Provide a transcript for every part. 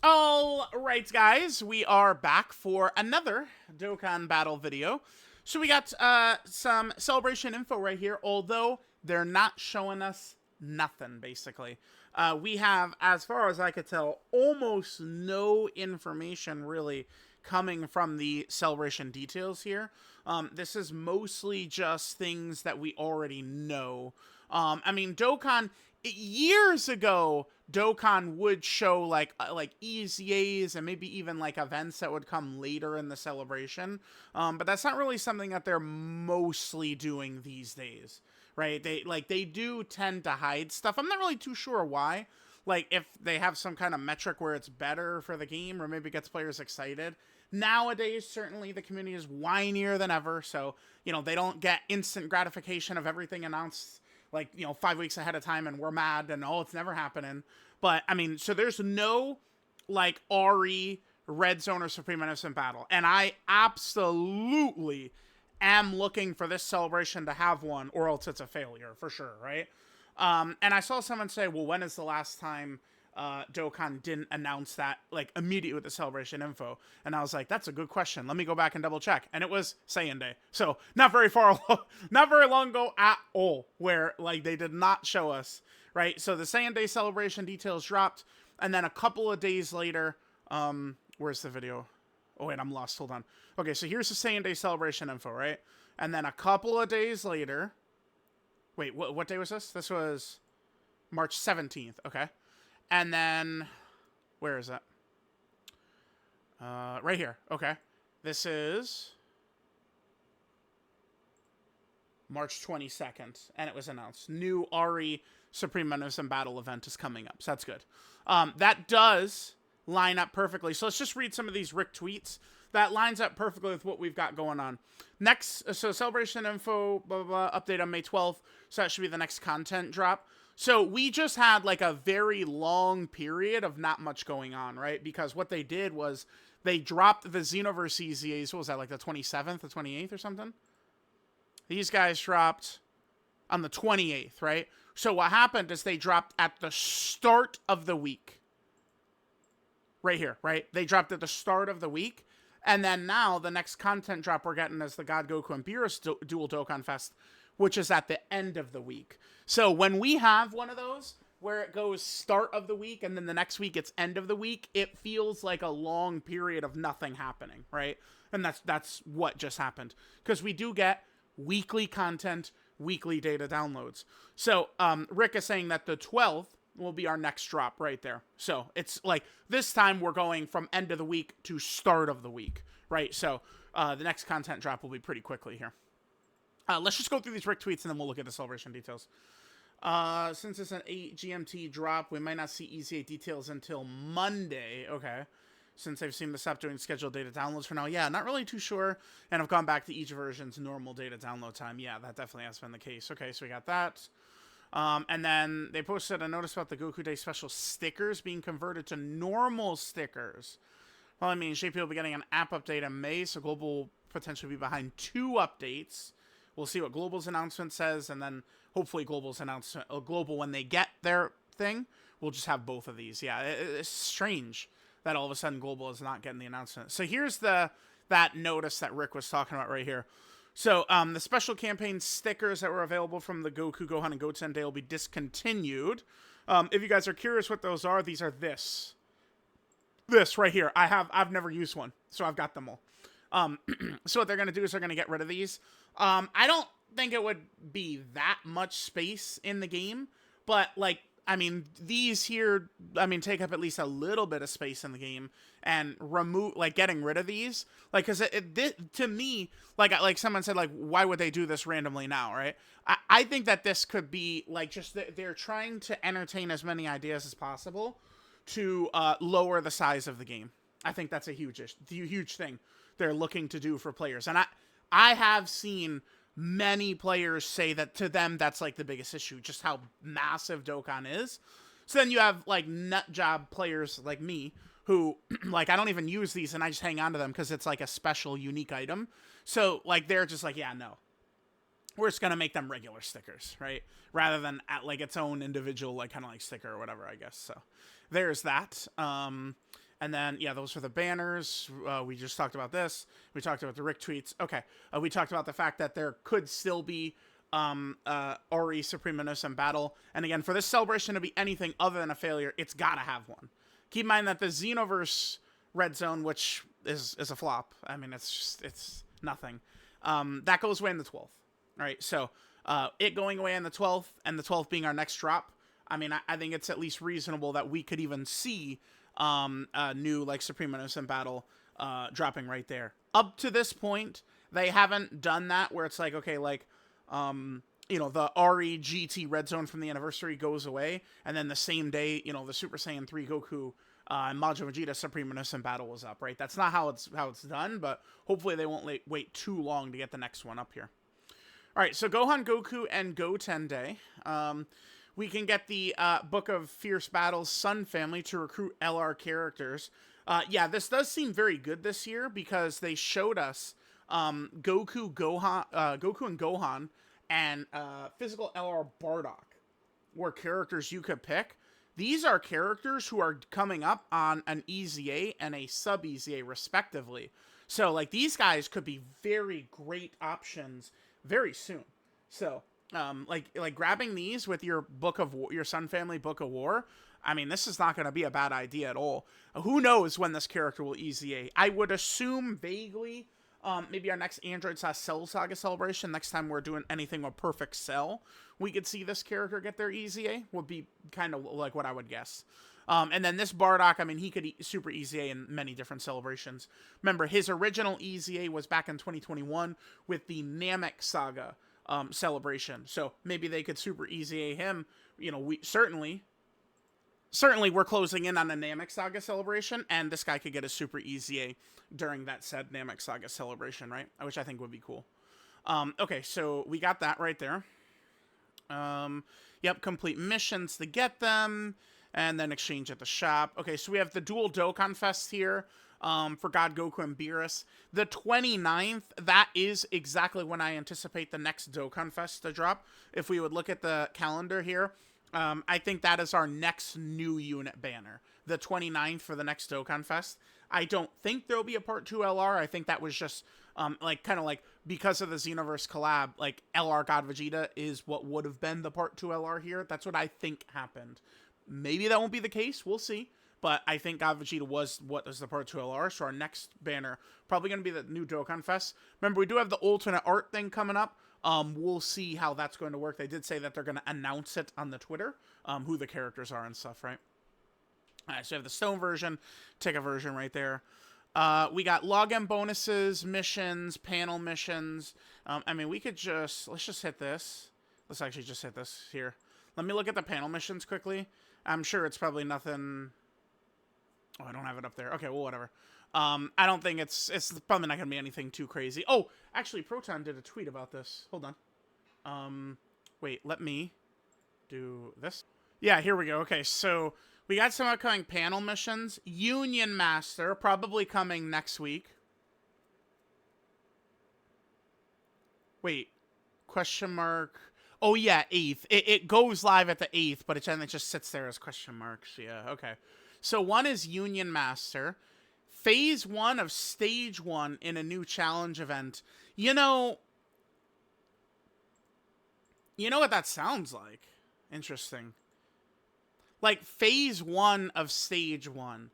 All right, guys, we are back for another Dokkan battle video. So we got some celebration info right here, although they're not showing us nothing, basically. We have, as far as I could tell, almost no information really coming from the celebration details here. This is mostly just things that we already know. I mean, Dokkan years ago, Dokkan would show like EZAs and maybe even like events that would come later in the celebration. But that's not really something that they're mostly doing these days, right? They do tend to hide stuff. I'm not really too sure why. Like if they have some kind of metric where it's better for the game or maybe gets players excited. Nowadays, certainly the community is whinier than ever, so they don't get instant gratification of everything announced like 5 weeks ahead of time, and we're mad and it's never happening. But I mean, so there's no like RE Red Zone or Supreme Innocent battle, and I absolutely am looking for this celebration to have one, or else it's a failure for sure, right? And I saw someone say, well, when is the last time Dokkan didn't announce that like immediately with the celebration info? And I was like, that's a good question. Let me go back and double check. And it was Saiyan Day. So not very not very long ago at all, where like they did not show us, right? So the Saiyan Day celebration details dropped, and then a couple of days later, where's the video? Oh wait, I'm lost. Hold on. Okay, so here's the Saiyan Day celebration info, right? And then a couple of days later, wait, what day was this? This was March 17th. Okay. And then, where is it? Right here. Okay. This is March 22nd, and it was announced. New RE Supreme Innocent Battle event is coming up, so that's good. That does line up perfectly. So let's just read some of these Rick tweets. That lines up perfectly with what we've got going on. Next, so celebration info, blah, blah, blah, update on May 12th. So that should be the next content drop. So we just had like a very long period of not much going on, right? Because what they did was they dropped the Xenoverse EZAs. What was that, like the 27th, the 28th or something? These guys dropped on the 28th, right? So what happened is they dropped at the start of the week. Right here, right? They dropped at the start of the week. And then now the next content drop we're getting is the GOKU and Beerus Dual Dokkan Fest, which is at the end of the week. So when we have one of those where it goes start of the week and then the next week it's end of the week, it feels like a long period of nothing happening, right? And that's what just happened. Because we do get weekly content, weekly data downloads. So Rick is saying that the 12th will be our next drop right there. So it's like this time we're going from end of the week to start of the week, right? So the next content drop will be pretty quickly here. Let's just go through these Rick tweets and then we'll look at the celebration details. Since it's an 8 GMT drop, we might not see EZA details until Monday. Okay. Since they've seemed to stop doing scheduled data downloads for now. Yeah, not really too sure. And I've gone back to each version's normal data download time. Yeah, that definitely has been the case. Okay, so we got that. And then they posted a notice about the Goku Day special stickers being converted to normal stickers. Well, I mean, JP will be getting an app update in May, so Global will potentially be behind 2 updates. We'll see what Global's announcement says, and then hopefully Global's announcement, Global, when they get their thing, we'll just have both of these. Yeah, it's strange that all of a sudden Global is not getting the announcement. So here's that notice that Rick was talking about right here. So the special campaign stickers that were available from the Goku, Gohan, and Goten Day will be discontinued. If you guys are curious what those are, these are this right here. I've never used one, so I've got them all. So what they're gonna do is they're gonna get rid of these. I don't think it would be that much space in the game, but like, I mean, these here, I mean, take up at least a little bit of space in the game, and remove, like, getting rid of these, like, because to me, like someone said, like, why would they do this randomly now, right? I think that this could be, like, just they're trying to entertain as many ideas as possible to lower the size of the game. I think that's a huge thing they're looking to do for players, and I have seen many players say that to them that's like the biggest issue, just how massive Dokkan is. So then you have like nut job players like me who like I don't even use these and I just hang on to them because it's like a special unique item. So like they're just like, yeah, no, we're just gonna make them regular stickers, right? Rather than at like its own individual like kind of like sticker or whatever, I guess. So there's that. And then, yeah, those are the banners. We just talked about this. We talked about the Rick tweets. Okay. We talked about the fact that there could still be Ori Supreme Innocent Battle. And again, for this celebration to be anything other than a failure, it's got to have one. Keep in mind that the Xenoverse Red Zone, which is a flop. I mean, it's nothing. That goes away on the 12th. All right. So it going away on the 12th and the 12th being our next drop. I mean, I think it's at least reasonable that we could even see a new like Supreme Innocent Battle dropping right there. Up to this point, they haven't done that where it's like, okay, like, the RE GT Red Zone from the anniversary goes away, and then the same day, the Super Saiyan 3 Goku and Majin Vegeta Supreme Innocent Battle was up, right? That's not how it's done, but hopefully they won't wait too long to get the next one up here. All right, so Gohan Goku and Goten Day. We can get the Book of Fierce Battles Sun Family to recruit LR characters. Yeah, this does seem very good this year because they showed us Goku and Gohan and Physical LR Bardock were characters you could pick. These are characters who are coming up on an EZA and a sub EZA respectively. So like these guys could be very great options very soon. So like grabbing these with your your Sun Family Book of War, I mean, this is not going to be a bad idea at all. Who knows when this character will EZA? I would assume vaguely, maybe our next Android Cell Saga celebration, next time we're doing anything with Perfect Cell, we could see this character get their EZA, would be kind of like what I would guess. And then this Bardock, I mean, he could super EZA in many different celebrations. Remember, his original EZA was back in 2021 with the Namek Saga celebration. So maybe they could super EZA him. We certainly we're closing in on a Namek Saga celebration, and this guy could get a super EZA during that said Namek Saga celebration, right? Which I think would be cool. Okay, so we got that right there. Yep, complete missions to get them, and then exchange at the shop. Okay, so we have the dual Dokkan Fest here. For God, Goku, and Beerus. The 29th, that is exactly when I anticipate the next Dokkan Fest to drop. If we would look at the calendar here, I think that is our next new unit banner. The 29th for the next Dokkan Fest. I don't think there'll be a Part 2 LR. I think that was just, kind of like, because of the Xenoverse collab, like, LR God Vegeta is what would have been the Part 2 LR here. That's what I think happened. Maybe that won't be the case. We'll see. But I think God Vegeta was what is the Part 2 LR, so our next banner probably going to be the new Dokkan Fest. Remember, we do have the alternate art thing coming up. We'll see how that's going to work. They did say that they're going to announce it on the Twitter, who the characters are and stuff, right? All right, so you have the Stone version, Ticket version right there. We got login bonuses, missions, panel missions. I mean, we could let's just hit this. Let's actually just hit this here. Let me look at the panel missions quickly. I'm sure it's probably nothing... Oh, I don't have it up there. Okay, well, whatever. I don't think it's probably not going to be anything too crazy. Oh, actually, Proton did a tweet about this. Hold on. Wait, let me do this. Yeah, here we go. Okay, so we got some upcoming panel missions. Union Master, probably coming next week. Wait, question mark. Oh, yeah, 8th. It goes live at the 8th, but it just sits there as question marks. Yeah, okay. So one is Union Master. Phase 1 of Stage 1 in a new challenge event. You know what that sounds like? Interesting. Like, Phase 1 of Stage 1.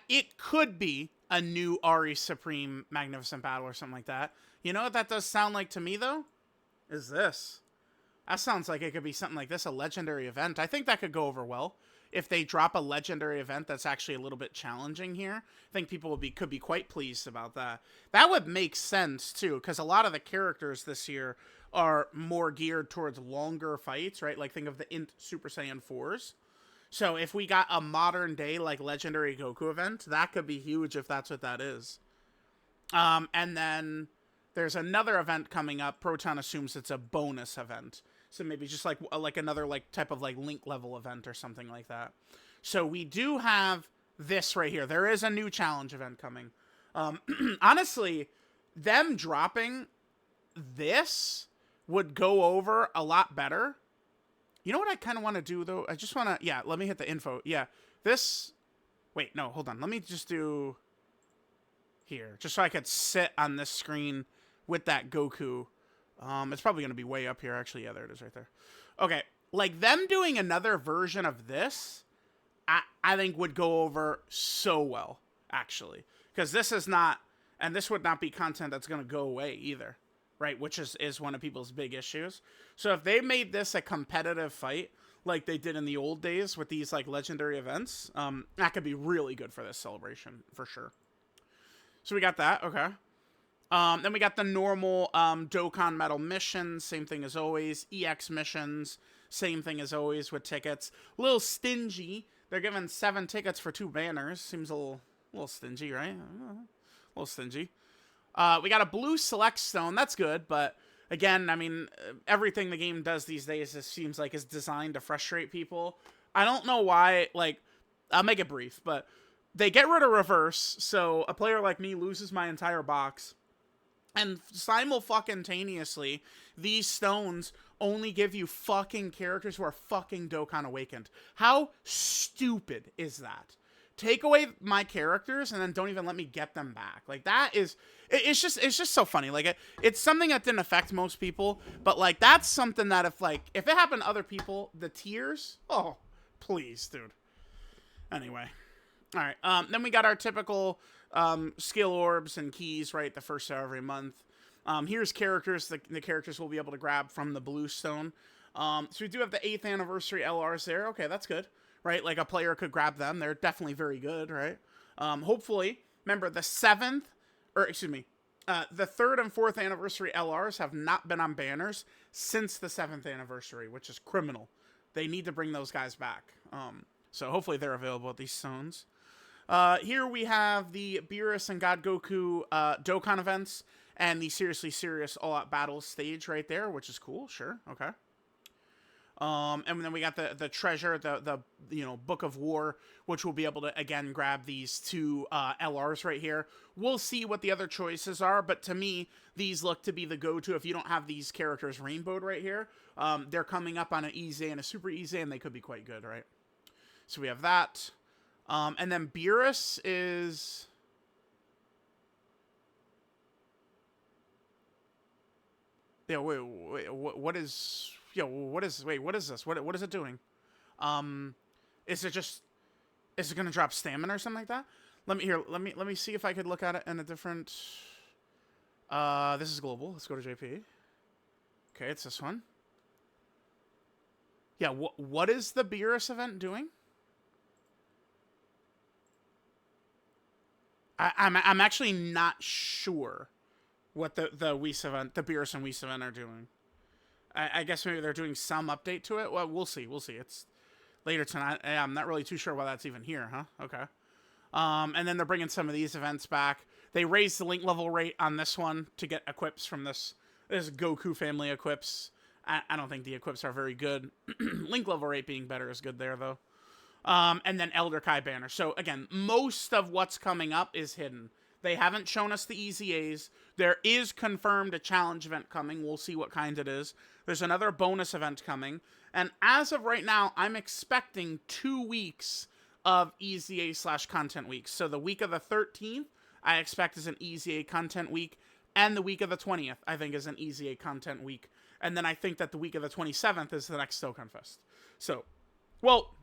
It could be a new Ari Supreme Magnificent Battle or something like that. You know what that does sound like to me, though? Is this. That sounds like it could be something like this, a legendary event. I think that could go over well. If they drop a legendary event that's actually a little bit challenging here, I think people could be quite pleased about that. That would make sense, too, because a lot of the characters this year are more geared towards longer fights, right? Like, think of the Int Super Saiyan 4s. So if we got a modern-day, like, legendary Goku event, that could be huge if that's what that is. And then there's another event coming up. Proton assumes it's a bonus event. So maybe just like another like type of like link level event or something like that. So we do have this right here. There is a new challenge event coming. Honestly, them dropping this would go over a lot better. You know what I kind of want to do though? I just want to, yeah, let me hit the info. Yeah, this Wait, no, hold on. Let me just do here, just so I could sit on this screen with that Goku. It's probably going to be way up here, actually. Yeah, there it is right there. Okay, like, them doing another version of this, I think would go over so well, actually. Because this is not, and this would not be content that's going to go away either, right? Which is one of people's big issues. So if they made this a competitive fight, like they did in the old days with these, like, legendary events, that could be really good for this celebration, for sure. So we got that, okay. Then we got the normal Dokkan Medal missions, same thing as always. EX missions, same thing as always with tickets. A little stingy. They're giving 7 tickets for 2 banners. Seems a little stingy, right? A little stingy. We got a blue select stone. That's good, but again, I mean, everything the game does these days seems like is designed to frustrate people. I don't know why, like, I'll make it brief, but they get rid of reverse, so a player like me loses my entire box. And simultaneously, these stones only give you fucking characters who are fucking Dokkan Awakened. How stupid is that? Take away my characters and then don't even let me get them back. Like, that is, it's just so funny. Like, it's something that didn't affect most people, but, like, that's something that if it happened to other people, the tears, oh, please, dude. Anyway. All right, then we got our typical skill orbs and keys, right, the first of every month. Here's characters. The characters will be able to grab from the blue stone. So we do have the 8th anniversary LRs there. Okay, that's good, right? Like, a player could grab them. They're definitely very good, right? Hopefully, remember, the 3rd and 4th anniversary LRs have not been on banners since the 7th anniversary, which is criminal. They need to bring those guys back. So hopefully they're available at these stones. Here we have the Beerus and God Goku Dokkan events and the Seriously Serious All Out Battles stage right there, which is cool. Sure, okay. And then we got the treasure, the Book of War, which will be able to again grab these 2 LRs right here. We'll see what the other choices are, but to me, these look to be the go-to if you don't have these characters rainbowed right here. They're coming up on an easy and a super easy, and they could be quite good, right? So we have that. And then Beerus is... Yeah, wait, what is... Yeah, what is... Wait, what is this? What is it doing? Is it just... Is it going to drop stamina or something like that? Let me see if I could look at it in a different... This is global. Let's go to JP. Okay, it's this one. Yeah, what is the Beerus event doing? I'm actually not sure what the Whis event, the Beerus and Whis event are doing. I guess maybe they're doing some update to it. Well, we'll see. We'll see. It's later tonight. I'm not really too sure why that's even here, huh? Okay. And then they're bringing some of these events back. They raised the link level rate on this one to get equips from this Goku family equips. I don't think the equips are very good. Link level rate being better is good there, though. And then Elder Kai banner. So, again, most of what's coming up is hidden. They haven't shown us the EZAs. There is confirmed a challenge event coming. We'll see what kind it is. There's another bonus event coming. And as of right now, I'm expecting 2 weeks of EZA/content weeks. So the week of the 13th, I expect is an EZA content week. And the week of the 20th, I think, is an EZA content week. And then I think that the week of the 27th is the next Dokkan Fest. So, well...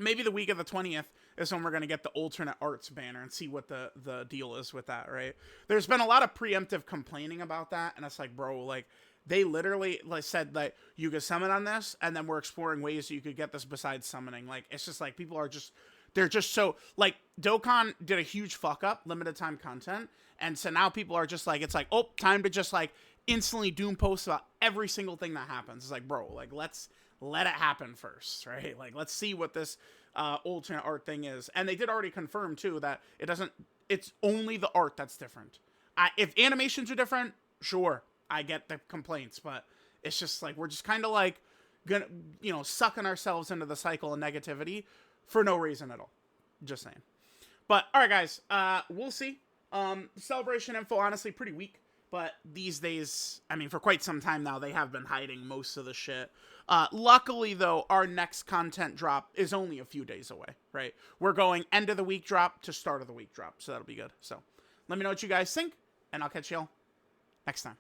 Maybe the week of the 20th is when we're going to get the alternate arts banner and see what the deal is with that, right? There's been a lot of preemptive complaining about that, and it's like, bro, like, they literally said that you could summon on this, and then we're exploring ways that you could get this besides summoning. Like, it's just like, people are just, they're just so, like, Dokkan did a huge fuck up, limited time content, and so now people are just like, it's like, oh, time to just, like, instantly doom post about every single thing that happens. It's like, bro, like, let's let it happen first, right? Like, let's see what this alternate art thing is. And they did already confirm, too, that it's only the art that's different. If animations are different, sure, I get the complaints, but it's just like, we're just kind of like, gonna, sucking ourselves into the cycle of negativity for no reason at all. Just saying. But, all right, guys, we'll see. Celebration info, honestly, pretty weak. But these days, I mean, for quite some time now, they have been hiding most of the shit. Luckily, though, our next content drop is only a few days away, right? We're going end of the week drop to start of the week drop, so that'll be good. So let me know what you guys think, and I'll catch y'all next time.